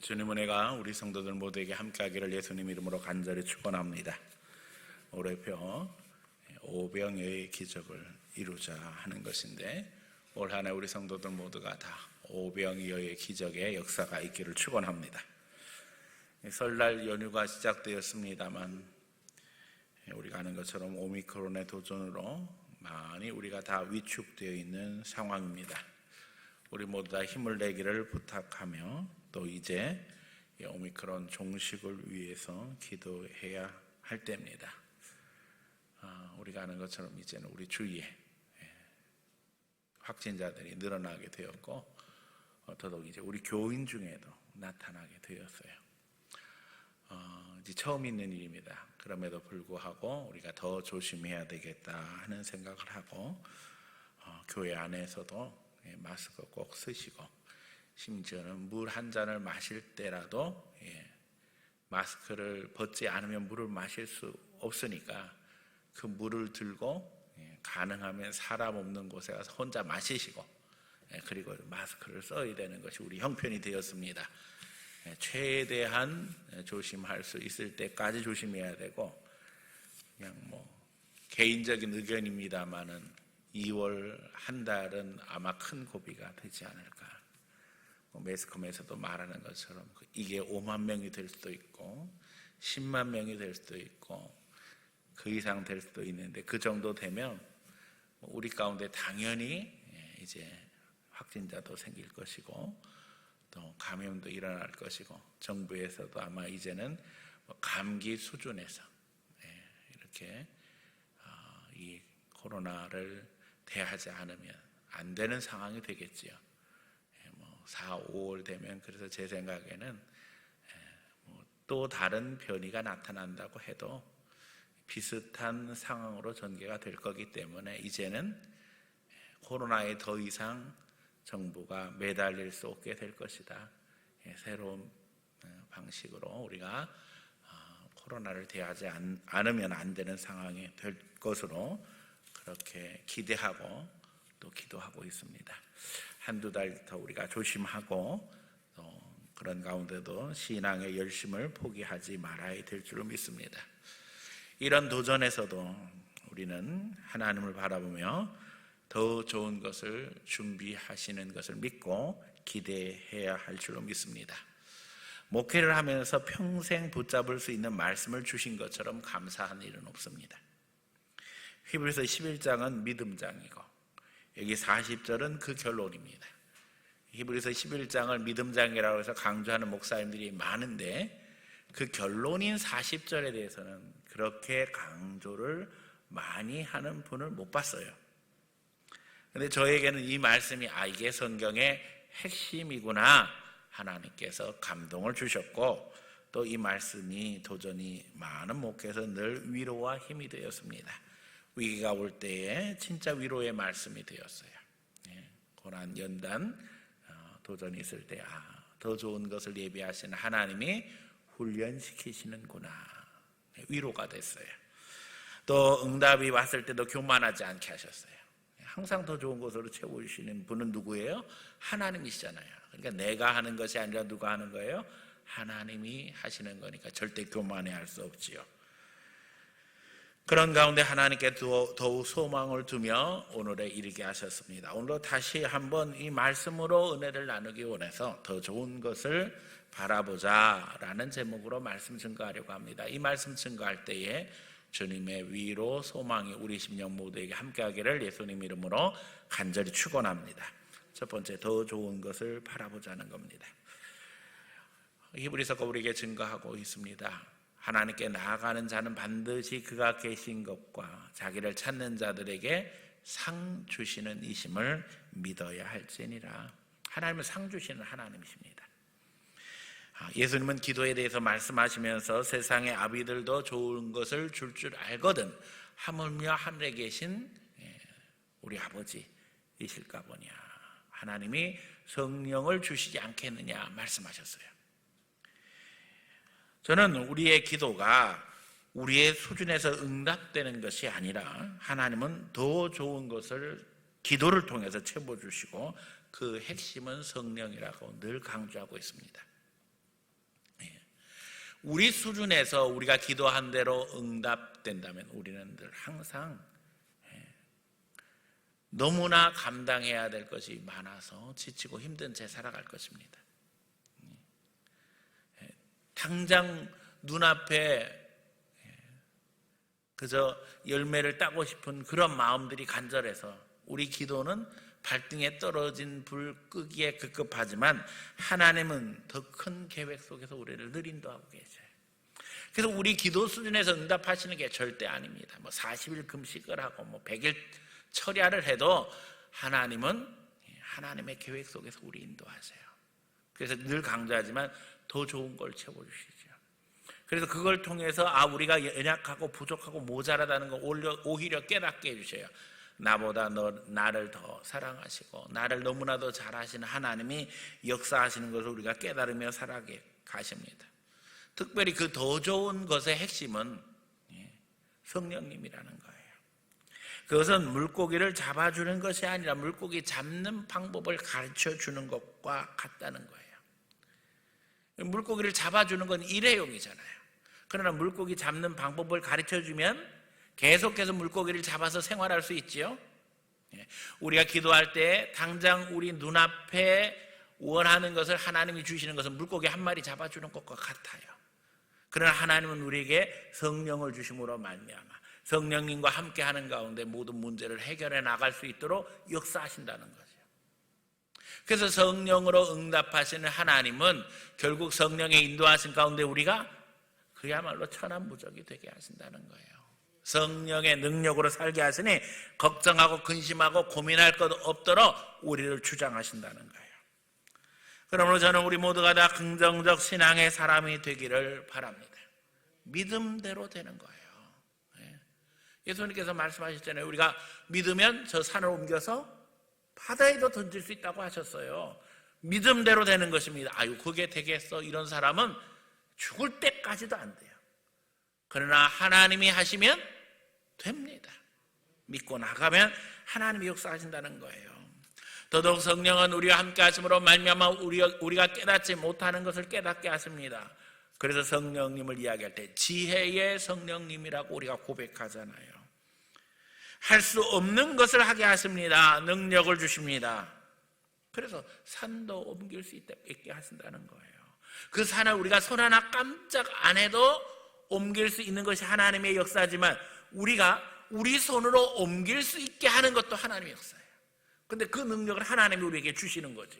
주님 은혜가 우리 성도들 모두에게 함께하기를 예수님 이름으로 간절히 축원합니다. 올해표 오병이어의 기적을 이루자 하는 것인데, 올 한 해 우리 성도들 모두가 다 오병이어의 기적의 역사가 있기를 축원합니다. 설날 연휴가 시작되었습니다만 우리가 아는 것처럼 오미크론의 도전으로 많이 우리가 다 위축되어 있는 상황입니다. 우리 모두 다 힘을 내기를 부탁하며 또 이제 오미크론 종식을 위해서 기도해야 할 때입니다. 우리가 아는 것처럼 이제는 우리 주위에 확진자들이 늘어나게 되었고, 더더욱 이제 우리 교인 중에도 나타나게 되었어요. 이제 처음 있는 일입니다. 그럼에도 불구하고 우리가 더 조심해야 되겠다 하는 생각을 하고, 교회 안에서도 마스크 꼭 쓰시고, 심지어는 물 한 잔을 마실 때라도 마스크를 벗지 않으면 물을 마실 수 없으니까 그 물을 들고 가능하면 사람 없는 곳에 가서 혼자 마시시고, 그리고 마스크를 써야 되는 것이 우리 형편이 되었습니다. 최대한 조심할 수 있을 때까지 조심해야 되고, 그냥 개인적인 의견입니다만은 2월 한 달은 아마 큰 고비가 되지 않을까. 매스컴에서도 말하는 것처럼 이게 5만 명이 될 수도 있고 10만 명이 될 수도 있고 그 이상 될 수도 있는데, 그 정도 되면 우리 가운데 당연히 이제 확진자도 생길 것이고 또 감염도 일어날 것이고, 정부에서도 아마 이제는 감기 수준에서 이렇게 이 코로나를 대하지 않으면 안 되는 상황이 되겠지요. 4, 5월 되면, 그래서 제 생각에는 또 다른 변이가 나타난다고 해도 비슷한 상황으로 전개가 될 거기 때문에 이제는 코로나에 더 이상 정부가 매달릴 수 없게 될 것이다. 새로운 방식으로 우리가 코로나를 대하지 않으면 안 되는 상황이 될 것으로 그렇게 기대하고 또 기도하고 있습니다. 한두 달 더 우리가 조심하고 또 그런 가운데도 신앙의 열심을 포기하지 말아야 될 줄로 믿습니다. 이런 도전에서도 우리는 하나님을 바라보며 더 좋은 것을 준비하시는 것을 믿고 기대해야 할 줄로 믿습니다. 목회를 하면서 평생 붙잡을 수 있는 말씀을 주신 것처럼 감사한 일은 없습니다. 히브리서 11장은 믿음장이고 여기 40절은 그 결론입니다. 히브리서 11장을 믿음장이라고 해서 강조하는 목사님들이 많은데, 그 결론인 40절에 대해서는 그렇게 강조를 많이 하는 분을 못 봤어요. 그런데 저에게는 이 말씀이 이게 성경의 핵심이구나, 하나님께서 감동을 주셨고, 또 이 말씀이 도전이 많은 목회에서 늘 위로와 힘이 되었습니다. 위기가 올 때에 진짜 위로의 말씀이 되었어요. 고난, 연단, 도전이 있을 때 더 좋은 것을 예비하시는 하나님이 훈련시키시는구나, 위로가 됐어요. 또 응답이 왔을 때도 교만하지 않게 하셨어요. 항상 더 좋은 것으로 채우시는 분은 누구예요? 하나님이시잖아요. 그러니까 내가 하는 것이 아니라 누가 하는 거예요? 하나님이 하시는 거니까 절대 교만해할 수 없지요. 그런 가운데 하나님께 더욱 소망을 두며 오늘에 이르게 하셨습니다. 오늘도 다시 한번 이 말씀으로 은혜를 나누기 원해서 더 좋은 것을 바라보자 라는 제목으로 말씀 증거하려고 합니다. 이 말씀 증거할 때에 주님의 위로, 소망이 우리 심령 모두에게 함께하기를 예수님 이름으로 간절히 축원합니다. 첫 번째, 더 좋은 것을 바라보자는 겁니다. 히브리서가 우리에게 증거하고 있습니다. 하나님께 나아가는 자는 반드시 그가 계신 것과 자기를 찾는 자들에게 상 주시는 이심을 믿어야 할지니라. 하나님은 상 주시는 하나님이십니다. 예수님은 기도에 대해서 말씀하시면서 세상의 아비들도 좋은 것을 줄 알거든 하물며 하늘에 계신 우리 아버지이실까 보냐. 하나님이 성령을 주시지 않겠느냐 말씀하셨어요. 저는 우리의 기도가 우리의 수준에서 응답되는 것이 아니라 하나님은 더 좋은 것을 기도를 통해서 채워주시고 그 핵심은 성령이라고 늘 강조하고 있습니다. 우리 수준에서 우리가 기도한 대로 응답된다면 우리는 늘 항상 너무나 감당해야 될 것이 많아서 지치고 힘든 채 살아갈 것입니다. 당장 눈앞에 그저 열매를 따고 싶은 그런 마음들이 간절해서 우리 기도는 발등에 떨어진 불 끄기에 급급하지만 하나님은 더 큰 계획 속에서 우리를 늘 인도하고 계셔요. 그래서 우리 기도 수준에서 응답하시는 게 절대 아닙니다. 40일 금식을 하고 100일 철야를 해도 하나님은 하나님의 계획 속에서 우리 인도하세요. 그래서 늘 강조하지만 더 좋은 걸 채워주시죠. 그래서 그걸 통해서 우리가 연약하고 부족하고 모자라다는 걸 오히려 깨닫게 해주셔요. 나보다 나를 더 사랑하시고 나를 너무나도 잘하시는 하나님이 역사하시는 것을 우리가 깨달으며 살아가게 가십니다. 특별히 그 더 좋은 것의 핵심은 성령님이라는 거예요. 그것은 물고기를 잡아주는 것이 아니라 물고기 잡는 방법을 가르쳐주는 것과 같다는 거예요. 물고기를 잡아주는 건 일회용이잖아요. 그러나 물고기 잡는 방법을 가르쳐주면 계속해서 물고기를 잡아서 생활할 수 있지요. 우리가 기도할 때 당장 우리 눈앞에 원하는 것을 하나님이 주시는 것은 물고기 한 마리 잡아주는 것과 같아요. 그러나 하나님은 우리에게 성령을 주심으로 말미암아 성령님과 함께하는 가운데 모든 문제를 해결해 나갈 수 있도록 역사하신다는 거죠. 그래서 성령으로 응답하시는 하나님은 결국 성령의 인도하신 가운데 우리가 그야말로 천한무적이 되게 하신다는 거예요. 성령의 능력으로 살게 하시니 걱정하고 근심하고 고민할 것 없도록 우리를 주장하신다는 거예요. 그러므로 저는 우리 모두가 다 긍정적 신앙의 사람이 되기를 바랍니다. 믿음대로 되는 거예요. 예수님께서 말씀하셨잖아요. 우리가 믿으면 저 산을 옮겨서 바다에도 던질 수 있다고 하셨어요. 믿음대로 되는 것입니다. 그게 되겠어? 이런 사람은 죽을 때까지도 안 돼요. 그러나 하나님이 하시면 됩니다. 믿고 나가면 하나님이 역사하신다는 거예요. 더더욱 성령은 우리와 함께 하심으로 말미암아 우리가 깨닫지 못하는 것을 깨닫게 하십니다. 그래서 성령님을 이야기할 때 지혜의 성령님이라고 우리가 고백하잖아요. 할 수 없는 것을 하게 하십니다. 능력을 주십니다. 그래서 산도 옮길 수 있게 하신다는 거예요. 그 산을 우리가 손 하나 깜짝 안 해도 옮길 수 있는 것이 하나님의 역사지만 우리가 우리 손으로 옮길 수 있게 하는 것도 하나님의 역사예요. 근데 그 능력을 하나님이 우리에게 주시는 거죠.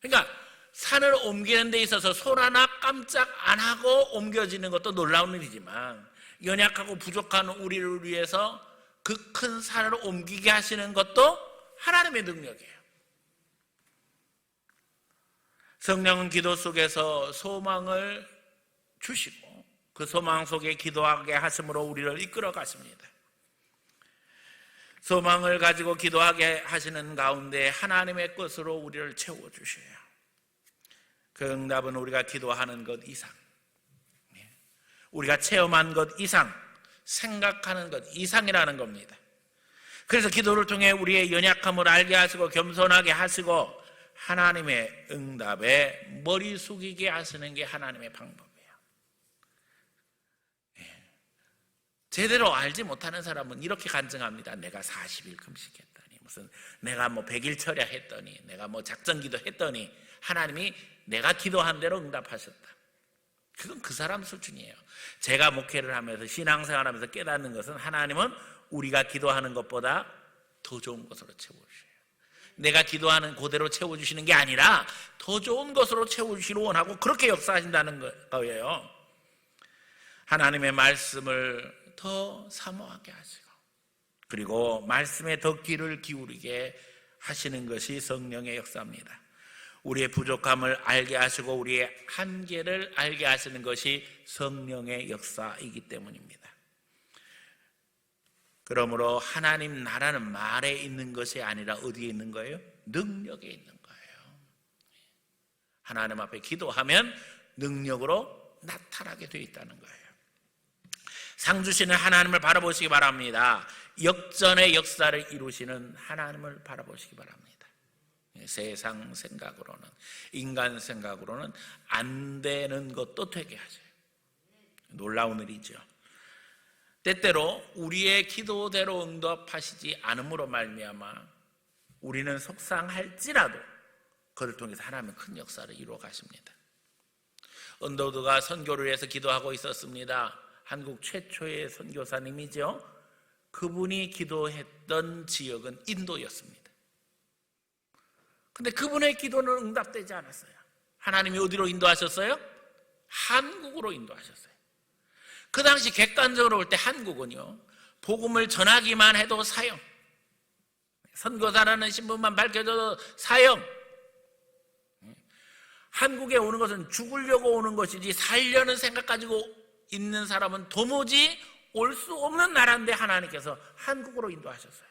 그러니까 산을 옮기는 데 있어서 손 하나 깜짝 안 하고 옮겨지는 것도 놀라운 일이지만 연약하고 부족한 우리를 위해서 그 큰 산을 옮기게 하시는 것도 하나님의 능력이에요. 성령은 기도 속에서 소망을 주시고 그 소망 속에 기도하게 하심으로 우리를 이끌어 가십니다. 소망을 가지고 기도하게 하시는 가운데 하나님의 것으로 우리를 채워주셔요. 그 응답은 우리가 기도하는 것 이상, 우리가 체험한 것 이상, 생각하는 것 이상이라는 겁니다. 그래서 기도를 통해 우리의 연약함을 알게 하시고 겸손하게 하시고 하나님의 응답에 머리 숙이게 하시는 게 하나님의 방법이에요. 제대로 알지 못하는 사람은 이렇게 간증합니다. 내가 40일 금식했더니, 무슨 내가 100일 철야했더니, 내가 작전기도 했더니 하나님이 내가 기도한 대로 응답하셨다. 그건 그 사람 수준이에요. 제가 목회를 하면서 신앙생활하면서 깨닫는 것은 하나님은 우리가 기도하는 것보다 더 좋은 것으로 채워주셔요. 내가 기도하는 그대로 채워주시는 게 아니라 더 좋은 것으로 채워주시기를 원하고 그렇게 역사하신다는 거예요. 하나님의 말씀을 더 사모하게 하시고 그리고 말씀에 더 귀를 기울이게 하시는 것이 성령의 역사입니다. 우리의 부족함을 알게 하시고 우리의 한계를 알게 하시는 것이 성령의 역사이기 때문입니다. 그러므로 하나님 나라는 말에 있는 것이 아니라 어디에 있는 거예요? 능력에 있는 거예요. 하나님 앞에 기도하면 능력으로 나타나게 되어 있다는 거예요. 상 주시는 하나님을 바라보시기 바랍니다. 역전의 역사를 이루시는 하나님을 바라보시기 바랍니다. 세상 생각으로는, 인간 생각으로는 안 되는 것도 되게 하셔요. 놀라운 일이죠. 때때로 우리의 기도대로 응답하시지 않음으로 말미암아 우리는 속상할지라도 그를 통해서 하나님은 큰 역사를 이루어 가십니다. 언더우드가 선교를 위해서 기도하고 있었습니다. 한국 최초의 선교사님이죠. 그분이 기도했던 지역은 인도였습니다. 근데 그분의 기도는 응답되지 않았어요. 하나님이 어디로 인도하셨어요? 한국으로 인도하셨어요. 그 당시 객관적으로 볼 때 한국은요, 복음을 전하기만 해도 사형, 선교사라는 신분만 밝혀져도 사형, 한국에 오는 것은 죽으려고 오는 것이지 살려는 생각 가지고 있는 사람은 도무지 올 수 없는 나라인데 하나님께서 한국으로 인도하셨어요.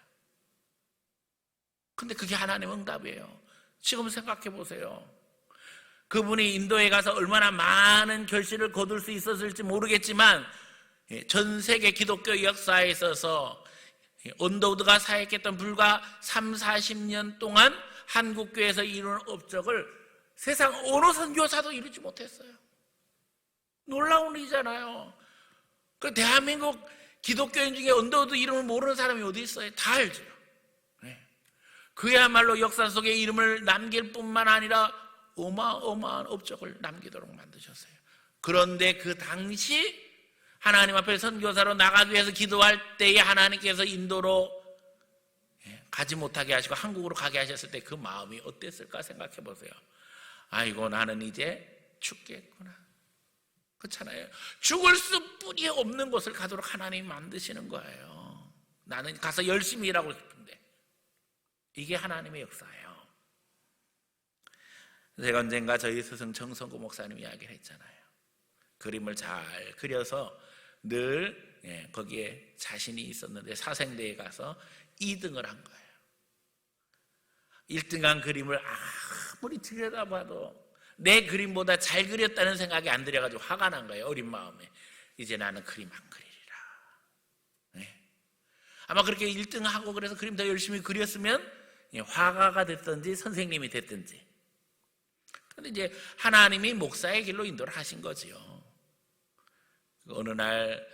근데 그게 하나님 응답이에요. 지금 생각해 보세요. 그분이 인도에 가서 얼마나 많은 결실을 거둘 수 있었을지 모르겠지만 전 세계 기독교 역사에 있어서 언더우드가 사역했던 불과 30-40년 동안 한국교회에서 이룬 업적을 세상 어느 선교사도 이루지 못했어요. 놀라운 일이잖아요. 그 대한민국 기독교인 중에 언더우드 이름을 모르는 사람이 어디 있어요? 다 알죠. 그야말로 역사 속에 이름을 남길 뿐만 아니라 어마어마한 업적을 남기도록 만드셨어요. 그런데 그 당시 하나님 앞에 선교사로 나가기 위해서 기도할 때에 하나님께서 인도로 가지 못하게 하시고 한국으로 가게 하셨을 때 그 마음이 어땠을까 생각해 보세요. 아이고, 나는 이제 죽겠구나. 그렇잖아요. 죽을 수뿐이 없는 곳을 가도록 하나님이 만드시는 거예요. 나는 가서 열심히 일하고 싶은데. 이게 하나님의 역사예요. 제가 언젠가 저희 스승 정성구 목사님 이야기를 했잖아요. 그림을 잘 그려서 늘 거기에 자신이 있었는데 사생대에 가서 2등을 한 거예요. 1등한 그림을 아무리 들여다봐도 내 그림보다 잘 그렸다는 생각이 안 들어가지고 화가 난 거예요. 어린 마음에. 이제 나는 그림 안 그리리라. 아마 그렇게 1등하고 그래서 그림 더 열심히 그렸으면 화가가 됐든지 선생님이 됐든지. 그런데 이제 하나님이 목사의 길로 인도를 하신 거지요. 어느 날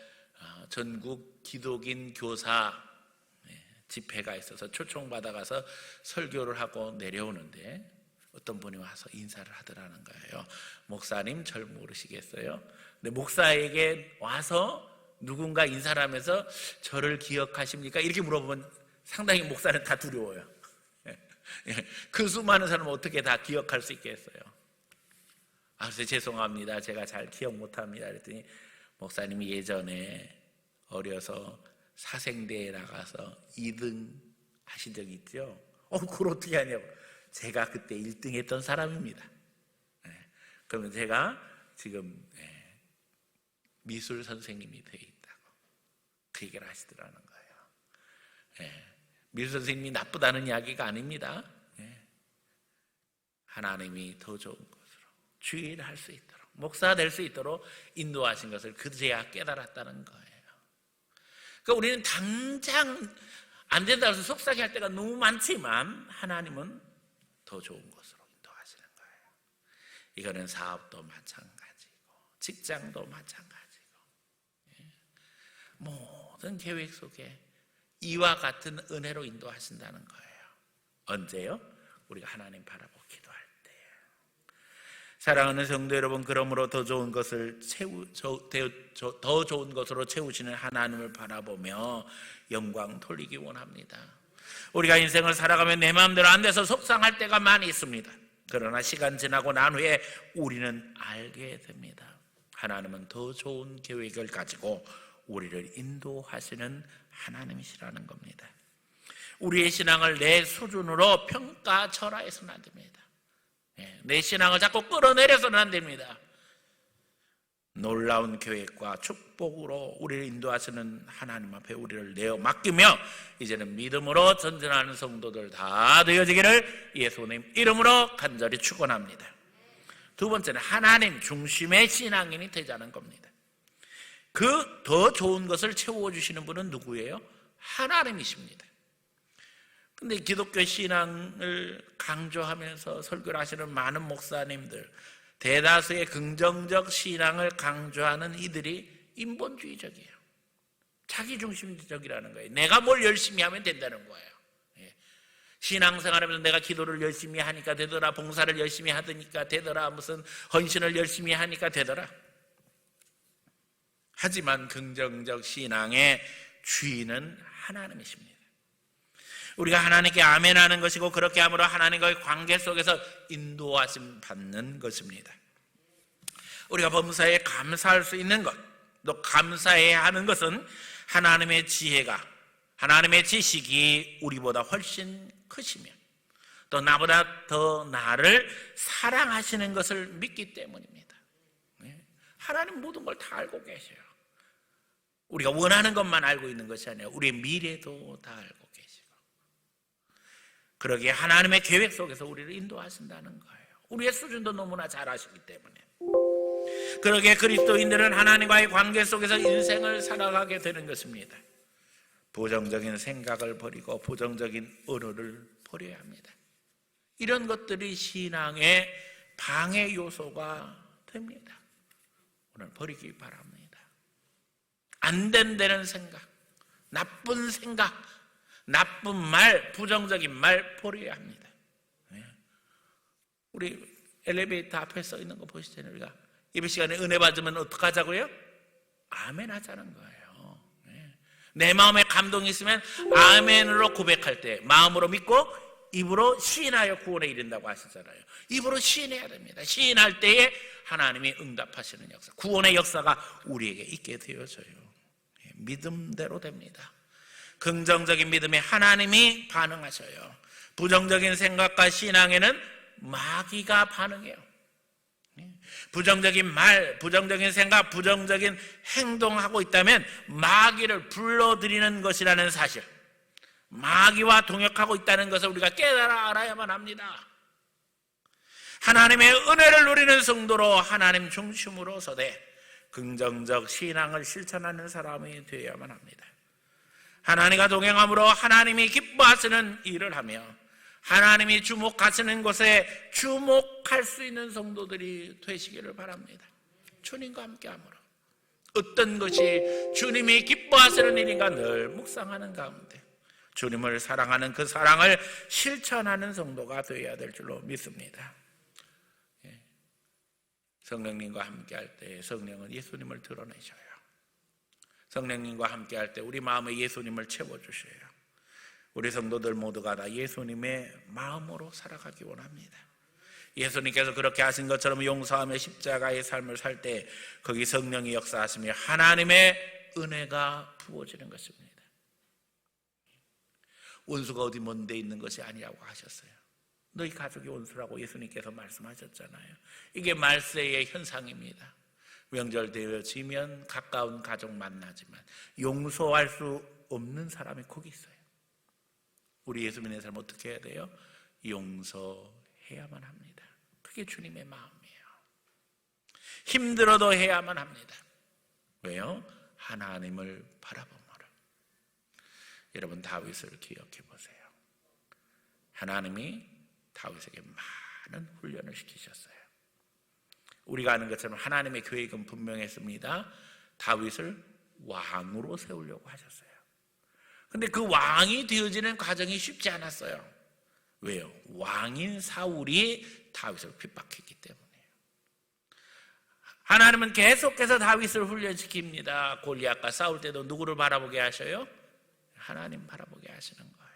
전국 기독인 교사 집회가 있어서 초청받아가서 설교를 하고 내려오는데 어떤 분이 와서 인사를 하더라는 거예요. 목사님, 절 모르시겠어요? 근데 목사에게 와서 누군가 인사를 하면서 저를 기억하십니까? 이렇게 물어보면 상당히 목사는 다 두려워요. 그 수많은 사람을 어떻게 다 기억할 수 있겠어요? 그래서 죄송합니다. 제가 잘 기억 못합니다. 그랬더니 목사님이 예전에 어려서 사생대에 나가서 2등 하신 적이 있죠? 그걸 어떻게 하냐고. 제가 그때 1등 했던 사람입니다. 그러면 제가 지금 미술 선생님이 되어 있다고 그 얘기를 하시더라는 거예요. 미술 선생님이 나쁘다는 이야기가 아닙니다. 하나님이 더 좋은 것으로 주의를 할 수 있도록 목사가 될 수 있도록 인도하신 것을 그제야 깨달았다는 거예요. 그러니까 우리는 당장 안 된다고 해서 속상해할 때가 너무 많지만 하나님은 더 좋은 것으로 인도하시는 거예요. 이거는 사업도 마찬가지고 직장도 마찬가지고 모든 계획 속에 이와 같은 은혜로 인도하신다는 거예요. 언제요? 우리가 하나님 바라보고 기도할 때. 사랑하는 성도 여러분, 그러므로 더 좋은 것을 더 좋은 것으로 채우시는 하나님을 바라보며 영광 돌리기 원합니다. 우리가 인생을 살아가면 내 마음대로 안 돼서 속상할 때가 많이 있습니다. 그러나 시간 지나고 난 후에 우리는 알게 됩니다. 하나님은 더 좋은 계획을 가지고 우리를 인도하시는 하나님이시라는 겁니다. 우리의 신앙을 내 수준으로 평가절하해서는 안 됩니다. 내 신앙을 자꾸 끌어내려서는 안 됩니다. 놀라운 계획과 축복으로 우리를 인도하시는 하나님 앞에 우리를 내어 맡기며 이제는 믿음으로 전진하는 성도들 다 되어지기를 예수님 이름으로 간절히 축원합니다. 두 번째는 하나님 중심의 신앙인이 되자는 겁니다. 그 더 좋은 것을 채워주시는 분은 누구예요? 하나님이십니다. 근데 기독교 신앙을 강조하면서 설교를 하시는 많은 목사님들, 대다수의 긍정적 신앙을 강조하는 이들이 인본주의적이에요. 자기중심적이라는 거예요. 내가 뭘 열심히 하면 된다는 거예요. 신앙생활하면서 내가 기도를 열심히 하니까 되더라, 봉사를 열심히 하니까 되더라, 무슨 헌신을 열심히 하니까 되더라. 하지만 긍정적 신앙의 주인은 하나님이십니다. 우리가 하나님께 아멘하는 것이고, 그렇게 함으로 하나님과의 관계 속에서 인도하심 받는 것입니다. 우리가 범사에 감사할 수 있는 것, 또 감사해야 하는 것은 하나님의 지혜가, 하나님의 지식이 우리보다 훨씬 크시며, 또 나보다 더 나를 사랑하시는 것을 믿기 때문입니다. 하나님 모든 걸 다 알고 계셔요. 우리가 원하는 것만 알고 있는 것이 아니라 우리의 미래도 다 알고 계시고, 그러기에 하나님의 계획 속에서 우리를 인도하신다는 거예요. 우리의 수준도 너무나 잘 아시기 때문에. 그러기에 그리스도인들은 하나님과의 관계 속에서 인생을 살아가게 되는 것입니다. 부정적인 생각을 버리고 부정적인 언어를 버려야 합니다. 이런 것들이 신앙의 방해 요소가 됩니다. 오늘 버리기 바랍니다. 안 된다는 생각, 나쁜 생각, 나쁜 말, 부정적인 말 버려야 합니다. 우리 엘리베이터 앞에 써 있는 거 보시잖아요. 우리가 예배 시간에 은혜 받으면 어떻게 하자고요? 아멘 하자는 거예요. 내 마음에 감동이 있으면 아멘으로 고백할 때 마음으로 믿고 입으로 시인하여 구원에 이른다고 하시잖아요. 입으로 시인해야 됩니다. 시인할 때에 하나님이 응답하시는 역사, 구원의 역사가 우리에게 있게 되어져요. 믿음대로 됩니다. 긍정적인 믿음에 하나님이 반응하셔요. 부정적인 생각과 신앙에는 마귀가 반응해요. 부정적인 말, 부정적인 생각, 부정적인 행동하고 있다면 마귀를 불러들이는 것이라는 사실, 마귀와 동역하고 있다는 것을 우리가 깨달아 알아야만 합니다. 하나님의 은혜를 누리는 성도로 하나님 중심으로 서되 긍정적 신앙을 실천하는 사람이 되어야만 합니다. 하나님과 동행함으로 하나님이 기뻐하시는 일을 하며 하나님이 주목하시는 곳에 주목할 수 있는 성도들이 되시기를 바랍니다. 주님과 함께함으로 어떤 것이 주님이 기뻐하시는 일인가 늘 묵상하는 가운데 주님을 사랑하는 그 사랑을 실천하는 성도가 되어야 될 줄로 믿습니다. 성령님과 함께할 때 성령은 예수님을 드러내셔요. 성령님과 함께할 때 우리 마음에 예수님을 채워주셔요. 우리 성도들 모두가 다 예수님의 마음으로 살아가기 원합니다. 예수님께서 그렇게 하신 것처럼 용서하며 십자가의 삶을 살 때 거기 성령이 역사하시며 하나님의 은혜가 부어지는 것입니다. 원수가 어디 먼 데 있는 것이 아니라고 하셨어요. 너희 가족이 원수라고 예수님께서 말씀하셨잖아요. 이게 말세의 현상입니다. 명절 되어지면 가까운 가족 만나지만 용서할 수 없는 사람이 거기 있어요. 우리 예수 믿는 사람 어떻게 해야 돼요? 용서해야만 합니다. 그게 주님의 마음이에요. 힘들어도 해야만 합니다. 왜요? 하나님을 바라보므로. 여러분 다윗을 기억해 보세요. 하나님이 다윗에게 많은 훈련을 시키셨어요. 우리가 아는 것처럼 하나님의 계획은 분명했습니다. 다윗을 왕으로 세우려고 하셨어요. 근데 그 왕이 되어지는 과정이 쉽지 않았어요. 왜요? 왕인 사울이 다윗을 핍박했기 때문이에요. 하나님은 계속해서 다윗을 훈련시킵니다. 골리앗과 싸울 때도 누구를 바라보게 하셔요? 하나님 바라보게 하시는 거예요.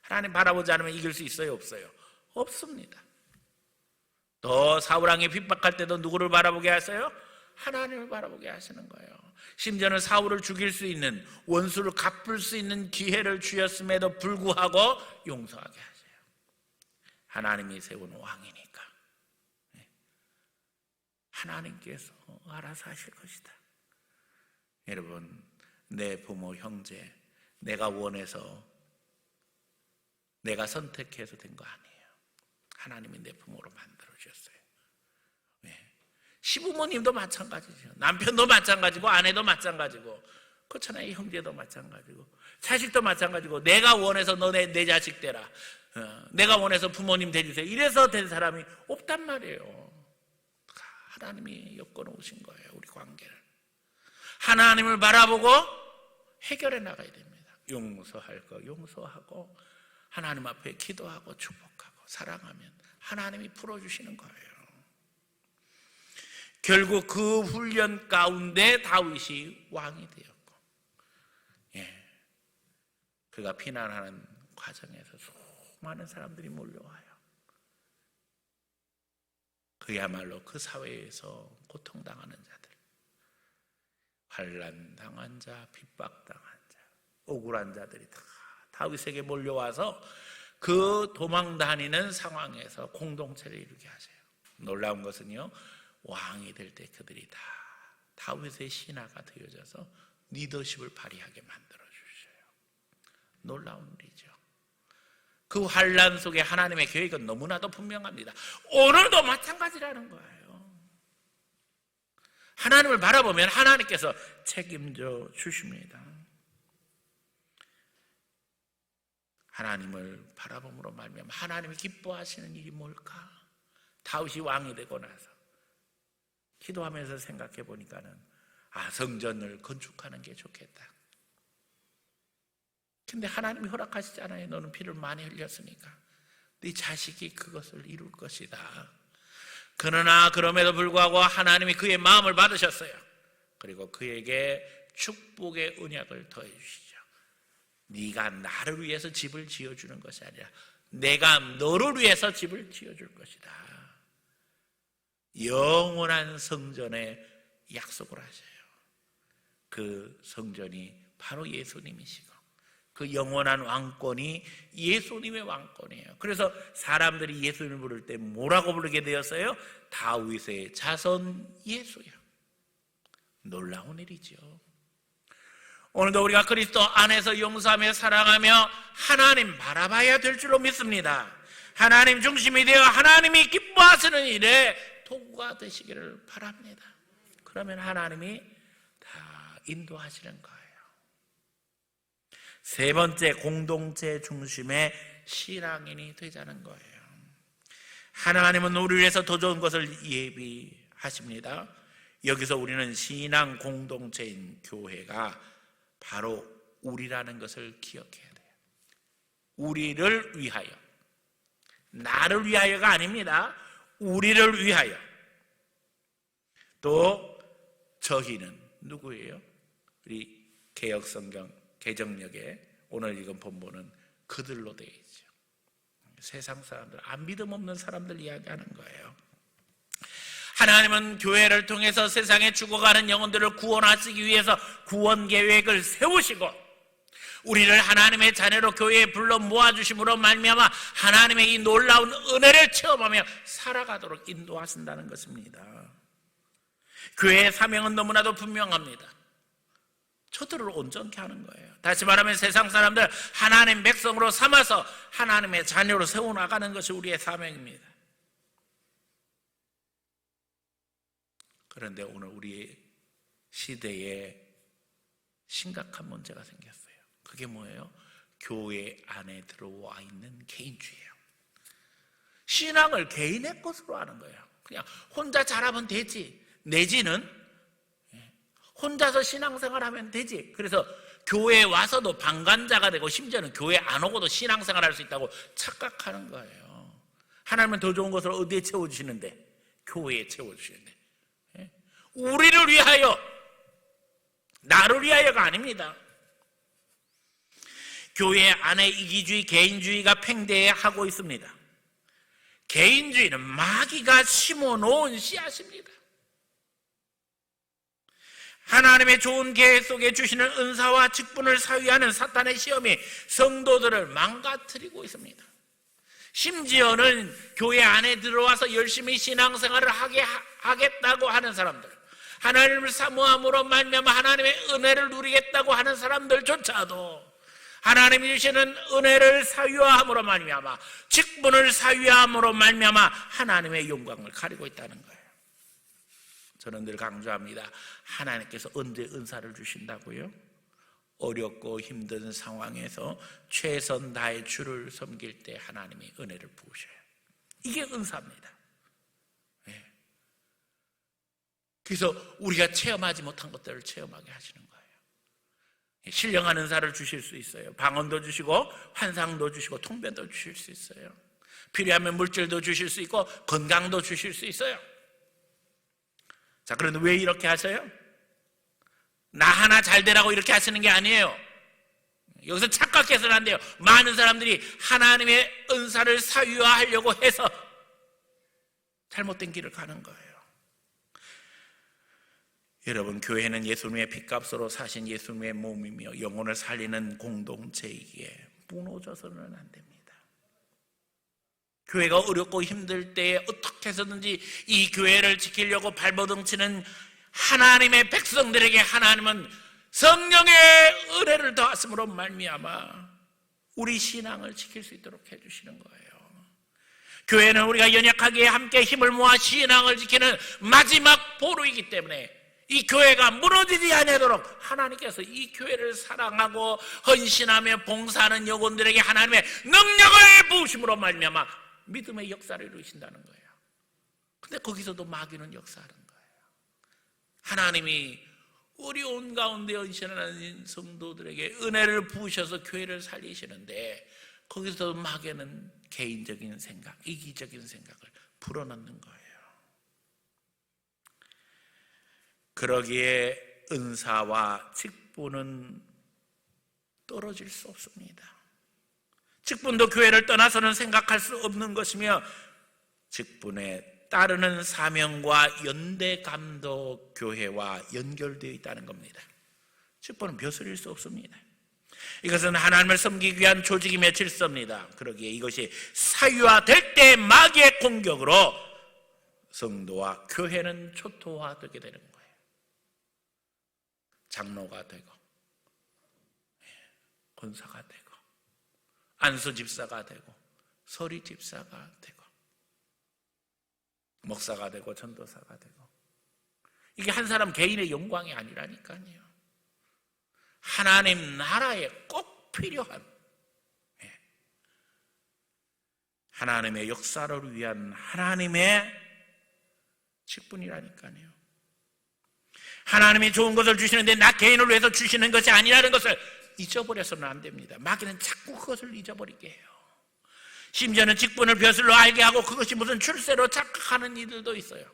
하나님 바라보지 않으면 이길 수 있어요? 없어요? 없습니다. 또 사울왕이 핍박할 때도 누구를 바라보게 하세요? 하나님을 바라보게 하시는 거예요. 심지어는 사울을 죽일 수 있는, 원수를 갚을 수 있는 기회를 주셨음에도 불구하고 용서하게 하세요. 하나님이 세운 왕이니까 하나님께서 알아서 하실 것이다. 여러분, 내 부모, 형제, 내가 원해서 내가 선택해서 된 거 아니에요. 하나님이 내 부모로 만들어주셨어요. 시부모님도 마찬가지죠. 남편도 마찬가지고 아내도 마찬가지고 그렇잖아요. 형제도 마찬가지고 자식도 마찬가지고 내가 원해서 너네 내 자식 되라, 내가 원해서 부모님 되주세요 이래서 된 사람이 없단 말이에요. 하나님이 엮어놓으신 거예요. 우리 관계를 하나님을 바라보고 해결해 나가야 됩니다. 용서할 거 용서하고 하나님 앞에 기도하고 축복하고 사랑하면 하나님이 풀어주시는 거예요. 결국 그 훈련 가운데 다윗이 왕이 되었고, 그가 피난하는 과정에서 수많은 사람들이 몰려와요. 그야말로 그 사회에서 고통당하는 자들, 환난당한 자, 핍박당한 자, 억울한 자들이 다 다윗에게 몰려와서 그 도망다니는 상황에서 공동체를 이루게 하세요. 놀라운 것은요, 왕이 될 때 그들이 다 다윗의 신하가 되어져서 리더십을 발휘하게 만들어 주셔요. 놀라운 일이죠. 그 환난 속에 하나님의 계획은 너무나도 분명합니다. 오늘도 마찬가지라는 거예요. 하나님을 바라보면 하나님께서 책임져 주십니다. 하나님을 바라봄으로 말미암아 하나님이 기뻐하시는 일이 뭘까? 다윗이 왕이 되고 나서 기도하면서 생각해 보니까는 성전을 건축하는 게 좋겠다. 근데 하나님이 허락하시지 않아요. 너는 피를 많이 흘렸으니까 네 자식이 그것을 이룰 것이다. 그러나 그럼에도 불구하고 하나님이 그의 마음을 받으셨어요. 그리고 그에게 축복의 언약을 더해 주시죠. 네가 나를 위해서 집을 지어주는 것이 아니라 내가 너를 위해서 집을 지어줄 것이다. 영원한 성전에 약속을 하셔요. 그 성전이 바로 예수님이시고 그 영원한 왕권이 예수님의 왕권이에요. 그래서 사람들이 예수님을 부를 때 뭐라고 부르게 되었어요? 다윗의 자손 예수요. 놀라운 일이죠. 오늘도 우리가 그리스도 안에서 용서하며 사랑하며 하나님 바라봐야 될 줄로 믿습니다. 하나님 중심이 되어 하나님이 기뻐하시는 일에 도구가 되시기를 바랍니다. 그러면 하나님이 다 인도하시는 거예요. 세 번째, 공동체 중심의 신앙인이 되자는 거예요. 하나님은 우리를 위해서 더 좋은 것을 예비하십니다. 여기서 우리는 신앙 공동체인 교회가 바로 우리라는 것을 기억해야 돼요. 우리를 위하여, 나를 위하여가 아닙니다. 우리를 위하여. 또 저희는 누구예요? 우리 개역성경 개정역에 오늘 읽은 본문은 그들로 되어 있죠. 세상 사람들, 안 믿음 없는 사람들 이야기하는 거예요. 하나님은 교회를 통해서 세상에 죽어가는 영혼들을 구원하시기 위해서 구원 계획을 세우시고 우리를 하나님의 자녀로 교회에 불러 모아주심으로 말미암아 하나님의 이 놀라운 은혜를 체험하며 살아가도록 인도하신다는 것입니다. 교회의 사명은 너무나도 분명합니다. 저들을 온전케 하는 거예요. 다시 말하면 세상 사람들 하나님 백성으로 삼아서 하나님의 자녀로 세워나가는 것이 우리의 사명입니다. 그런데 오늘 우리 시대에 심각한 문제가 생겼어요. 그게 뭐예요? 교회 안에 들어와 있는 개인주의예요. 신앙을 개인의 것으로 하는 거예요. 그냥 혼자 잘하면 되지, 내지는 혼자서 신앙생활하면 되지. 그래서 교회에 와서도 방관자가 되고 심지어는 교회 안 오고도 신앙생활할 수 있다고 착각하는 거예요. 하나님은 더 좋은 것을 어디에 채워주시는데? 교회에 채워주시는데. 우리를 위하여, 나를 위하여가 아닙니다. 교회 안에 이기주의, 개인주의가 팽배하고 있습니다. 개인주의는 마귀가 심어놓은 씨앗입니다. 하나님의 좋은 계획 속에 주시는 은사와 직분을 사위하는 사탄의 시험이 성도들을 망가뜨리고 있습니다. 심지어는 교회 안에 들어와서 열심히 신앙생활을 하겠다고 하는 사람들, 하나님을 사모함으로 말미암아 하나님의 은혜를 누리겠다고 하는 사람들조차도 하나님이 주시는 은혜를 사유함으로 말미암아, 직분을 사유함으로 말미암아 하나님의 영광을 가리고 있다는 거예요. 저는 늘 강조합니다. 하나님께서 언제 은사를 주신다고요? 어렵고 힘든 상황에서 최선 다해 주를 섬길 때 하나님이 은혜를 부으셔요. 이게 은사입니다. 네. 그래서 우리가 체험하지 못한 것들을 체험하게 하시는 거예요. 신령한 은사를 주실 수 있어요. 방언도 주시고 환상도 주시고 통변도 주실 수 있어요. 필요하면 물질도 주실 수 있고 건강도 주실 수 있어요. 자, 그런데 왜 이렇게 하세요? 나 하나 잘 되라고 이렇게 하시는 게 아니에요. 여기서 착각해서는 안 돼요. 많은 사람들이 하나님의 은사를 사유화하려고 해서 잘못된 길을 가는 거예요. 여러분, 교회는 예수님의 핏값으로 사신 예수님의 몸이며 영혼을 살리는 공동체이기에 무너져서는 안 됩니다. 교회가 어렵고 힘들 때에 어떻게 해서든지 이 교회를 지키려고 발버둥치는 하나님의 백성들에게 하나님은 성령의 은혜를 더하심으로 말미암아 우리 신앙을 지킬 수 있도록 해주시는 거예요. 교회는 우리가 연약하게 함께 힘을 모아 신앙을 지키는 마지막 보루이기 때문에 이 교회가 무너지지 않도록 하나님께서 이 교회를 사랑하고 헌신하며 봉사하는 영혼들에게 하나님의 능력을 부으심으로 말미암아 믿음의 역사를 이루신다는 거예요. 근데 거기서도 마귀는 역사하는 거예요. 하나님이 어려운 가운데 헌신하는 성도들에게 은혜를 부으셔서 교회를 살리시는데 거기서 마귀는 개인적인 생각, 이기적인 생각을 불어넣는 거예요. 그러기에 은사와 직분은 떨어질 수 없습니다. 직분도 교회를 떠나서는 생각할 수 없는 것이며 직분에 따르는 사명과 연대감도 교회와 연결되어 있다는 겁니다. 직분은 벼슬일 수 없습니다. 이것은 하나님을 섬기기 위한 조직임의 질서입니다. 그러기에 이것이 사유화될 때 마귀의 공격으로 성도와 교회는 초토화되게 되는 거예요. 장로가 되고 권사가 되고 안수 집사가 되고 서리 집사가 되고 목사가 되고 전도사가 되고 이게 한 사람 개인의 영광이 아니라니까요. 하나님 나라에 꼭 필요한 하나님의 역사를 위한 하나님의 직분이라니까요. 하나님이 좋은 것을 주시는데 나 개인을 위해서 주시는 것이 아니라는 것을 잊어버려서는 안 됩니다. 마귀는 자꾸 그것을 잊어버리게 해요. 심지어는 직분을 벼슬로 알게 하고 그것이 무슨 출세로 착각하는 이들도 있어요.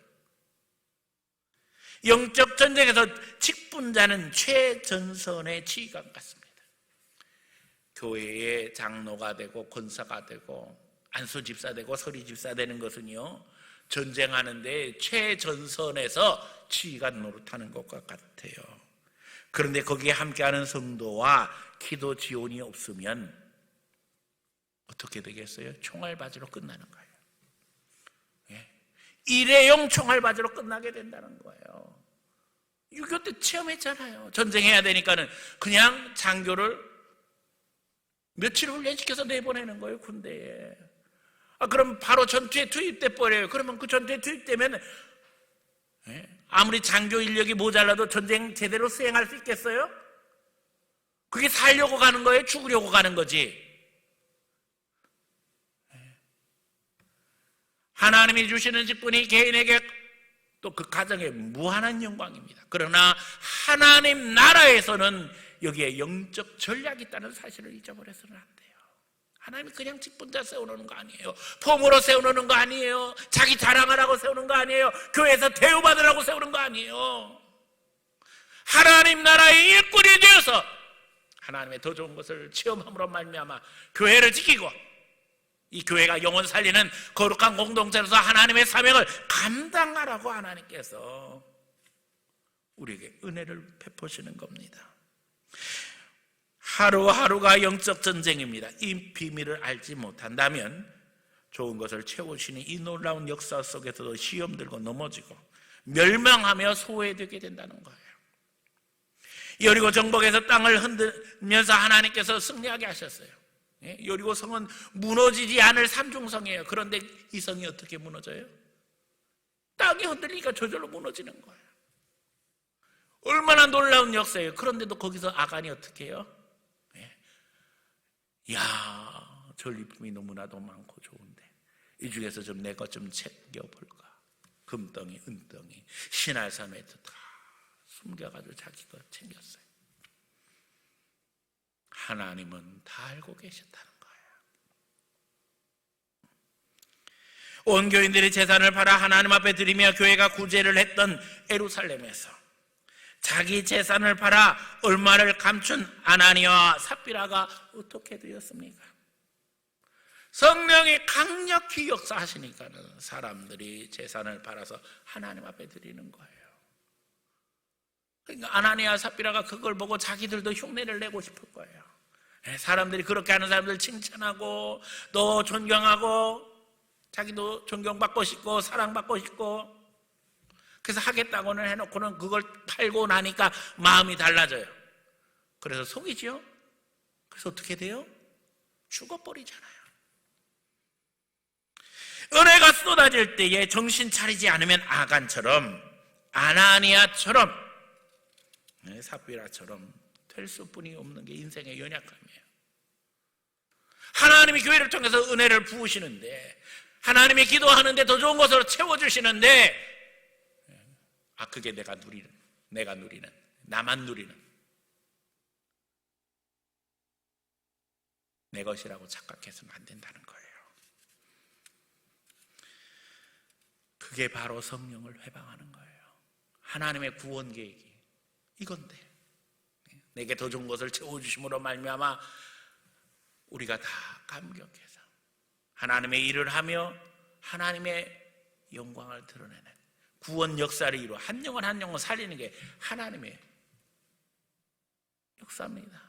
영적 전쟁에서 직분자는 최전선의 지휘관 같습니다. 교회의 장로가 되고 권사가 되고 안수 집사 되고 서리 집사 되는 것은요, 전쟁하는데 최전선에서 지휘관 노릇하는 것과 같아요. 그런데 거기에 함께하는 성도와 기도 지원이 없으면 어떻게 되겠어요? 총알바지로 끝나는 거예요. 일회용 총알바지로 끝나게 된다는 거예요. 6.25 때 체험했잖아요. 전쟁해야 되니까는 그냥 장교를 며칠 훈련시켜서 내보내는 거예요, 군대에. 그럼 바로 전투에 투입돼 버려요. 그러면 그 전투에 투입되면 아무리 장교 인력이 모자라도 전쟁 제대로 수행할 수 있겠어요? 그게 살려고 가는 거예요? 죽으려고 가는 거지. 하나님이 주시는 직분이 개인에게 또 그 가정에 무한한 영광입니다. 그러나 하나님 나라에서는 여기에 영적 전략이 있다는 사실을 잊어버려서는 안 돼요. 하나님이 그냥 직분자 세워놓는 거 아니에요. 폼으로 세워놓는 거 아니에요. 자기 자랑하라고 세우는 거 아니에요. 교회에서 대우받으라고 세우는 거 아니에요. 하나님 나라의 일꾼이 되어서 하나님의 더 좋은 것을 체험함으로 말미암아 교회를 지키고 이 교회가 영혼 살리는 거룩한 공동체로서 하나님의 사명을 감당하라고 하나님께서 우리에게 은혜를 베푸시는 겁니다. 하루하루가 영적 전쟁입니다. 이 비밀을 알지 못한다면 좋은 것을 채우시는 이 놀라운 역사 속에서도 시험 들고 넘어지고 멸망하며 소외되게 된다는 거예요. 여리고 정복에서 땅을 흔들면서 하나님께서 승리하게 하셨어요. 여리고 성은 무너지지 않을 산중성이에요. 그런데 이 성이 어떻게 무너져요? 땅이 흔들리니까 저절로 무너지는 거예요. 얼마나 놀라운 역사예요. 그런데도 거기서 아간이 어떻게 해요? 야, 전리품이 너무나도 많고 좋은데 이 중에서 좀 내 것 좀 챙겨볼까? 금덩이, 은덩이, 신할산에도 다 숨겨가지고 자기 것 챙겼어요. 하나님은 다 알고 계셨다는 거예요. 온 교인들이 재산을 팔아 하나님 앞에 드리며 교회가 구제를 했던 예루살렘에서 자기 재산을 팔아 얼마를 감춘 아나니아와 삽비라가 어떻게 되었습니까? 성령이 강력히 역사하시니까는 사람들이 재산을 팔아서 하나님 앞에 드리는 거예요. 그러니까 아나니아와 삽비라가 그걸 보고 자기들도 흉내를 내고 싶을 거예요. 사람들이 그렇게 하는 사람들 칭찬하고 또 존경하고 자기도 존경받고 싶고 사랑받고 싶고, 그래서 하겠다고는 해놓고는 그걸 팔고 나니까 마음이 달라져요. 그래서 속이죠. 그래서 어떻게 돼요? 죽어버리잖아요. 은혜가 쏟아질 때에 정신 차리지 않으면 아간처럼, 아나니아처럼, 삽비라처럼 될 수뿐이 없는 게 인생의 연약함이에요. 하나님이 교회를 통해서 은혜를 부으시는데, 하나님이 기도하는데 더 좋은 것으로 채워주시는데, 그게 내가 누리는, 나만 누리는 내 것이라고 착각해서는 안 된다는 거예요. 그게 바로 성령을 회방하는 거예요. 하나님의 구원 계획이 이건데, 내게 더 좋은 것을 채워주심으로 말미암아 우리가 다 감격해서 하나님의 일을 하며 하나님의 영광을 드러내는 구원 역사를 이루어 한 영혼 한 영혼 살리는 게 하나님의 역사입니다.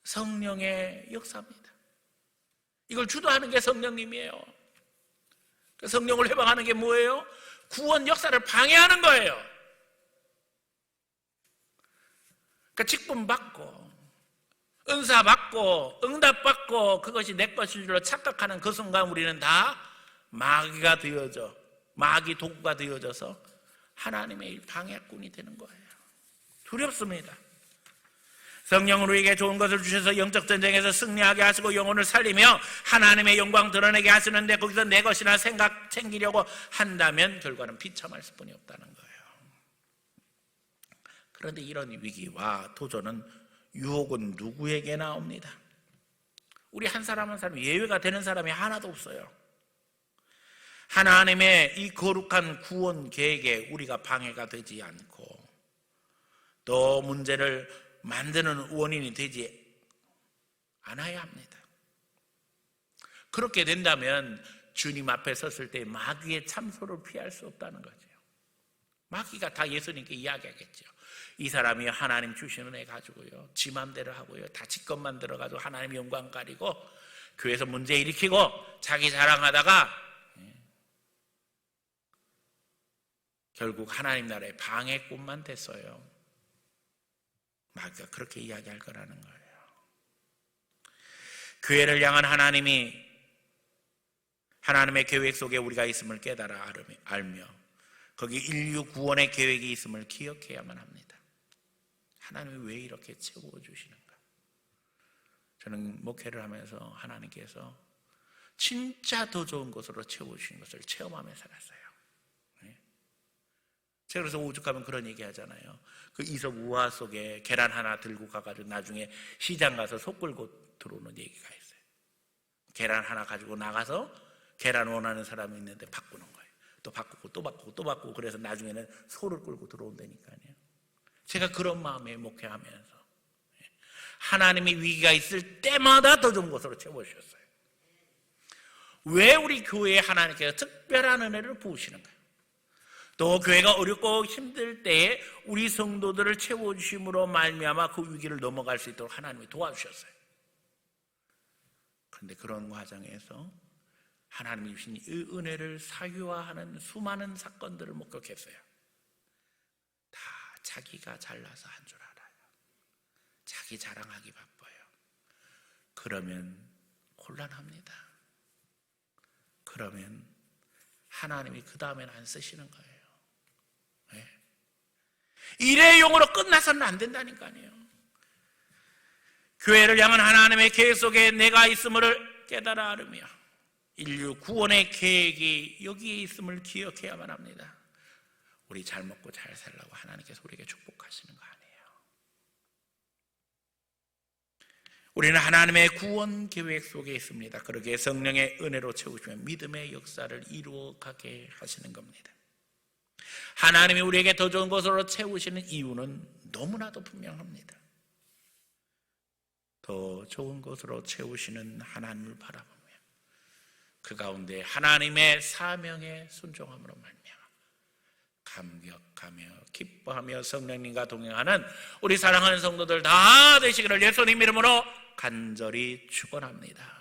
성령의 역사입니다. 이걸 주도하는 게 성령님이에요. 성령을 회방하는 게 뭐예요? 구원 역사를 방해하는 거예요. 그러니까 직분 받고 은사 받고 응답 받고 그것이 내 것인 줄로 착각하는 그 순간 우리는 다 마귀가 되어져, 마귀 도구가 되어져서 하나님의 방해꾼이 되는 거예요. 두렵습니다. 성령은 우리에게 좋은 것을 주셔서 영적 전쟁에서 승리하게 하시고 영혼을 살리며 하나님의 영광 드러내게 하시는데, 거기서 내 것이나 생각 챙기려고 한다면 결과는 비참할 수뿐이 없다는 거예요. 그런데 이런 위기와 도전은 유혹은 누구에게나 옵니다. 우리 한 사람 한 사람 예외가 되는 사람이 하나도 없어요. 하나님의 이 거룩한 구원 계획에 우리가 방해가 되지 않고 또 문제를 만드는 원인이 되지 않아야 합니다. 그렇게 된다면 주님 앞에 섰을 때 마귀의 참소를 피할 수 없다는 거죠. 마귀가 다 예수님께 이야기하겠죠. 이 사람이 하나님 주시는 애 가지고요, 지 맘대로 하고요, 다 지 것만 들어가지고 하나님 영광 가리고 교회에서 문제 일으키고 자기 자랑하다가 결국 하나님 나라의 방해꾼만 됐어요. 마귀가 그렇게 이야기할 거라는 거예요. 교회를 향한 하나님의 계획 속에 우리가 있음을 깨달아 알며 거기 인류 구원의 계획이 있음을 기억해야만 합니다. 하나님이 왜 이렇게 채워주시는가? 저는 목회를 하면서 하나님께서 진짜 더 좋은 것으로 채워주신 것을 체험하며 살았어요. 제가 그래서 오죽하면 그런 얘기 하잖아요. 그 이석 우화 속에 계란 하나 들고 가가지고 나중에 시장 가서 속 끌고 들어오는 얘기가 있어요. 계란 하나 가지고 나가서 계란 원하는 사람이 있는데 바꾸는 거예요. 또 바꾸고 또 바꾸고 또 바꾸고, 그래서 나중에는 소를 끌고 들어온다니까요. 제가 그런 마음에 목회하면서 하나님이 위기가 있을 때마다 더 좋은 것으로 채워주셨어요. 왜 우리 교회에 하나님께서 특별한 은혜를 부으시는가요? 또 교회가 어렵고 힘들 때에 우리 성도들을 채워주심으로 말미암아 그 위기를 넘어갈 수 있도록 하나님이 도와주셨어요. 그런데 그런 과정에서 하나님이 주신 이 은혜를 사유화하는 수많은 사건들을 목격했어요. 다 자기가 잘나서 한 줄 알아요. 자기 자랑하기 바빠요. 그러면 곤란합니다. 그러면 하나님이 그 다음에는 안 쓰시는 거예요. 일회용으로 끝나서는 안 된다니까요. 교회를 향한 하나님의 계획 속에 내가 있음을 깨달아 알으며 인류 구원의 계획이 여기에 있음을 기억해야만 합니다. 우리 잘 먹고 잘 살라고 하나님께서 우리에게 축복하시는 거 아니에요. 우리는 하나님의 구원 계획 속에 있습니다. 그러기에 성령의 은혜로 채우시며 믿음의 역사를 이루어가게 하시는 겁니다. 하나님이 우리에게 더 좋은 것으로 채우시는 이유는 너무나도 분명합니다. 더 좋은 것으로 채우시는 하나님을 바라보며 그 가운데 하나님의 사명에 순종함으로 말미암아 감격하며 기뻐하며 성령님과 동행하는 우리 사랑하는 성도들 다 되시기를 예수님 이름으로 간절히 축원합니다.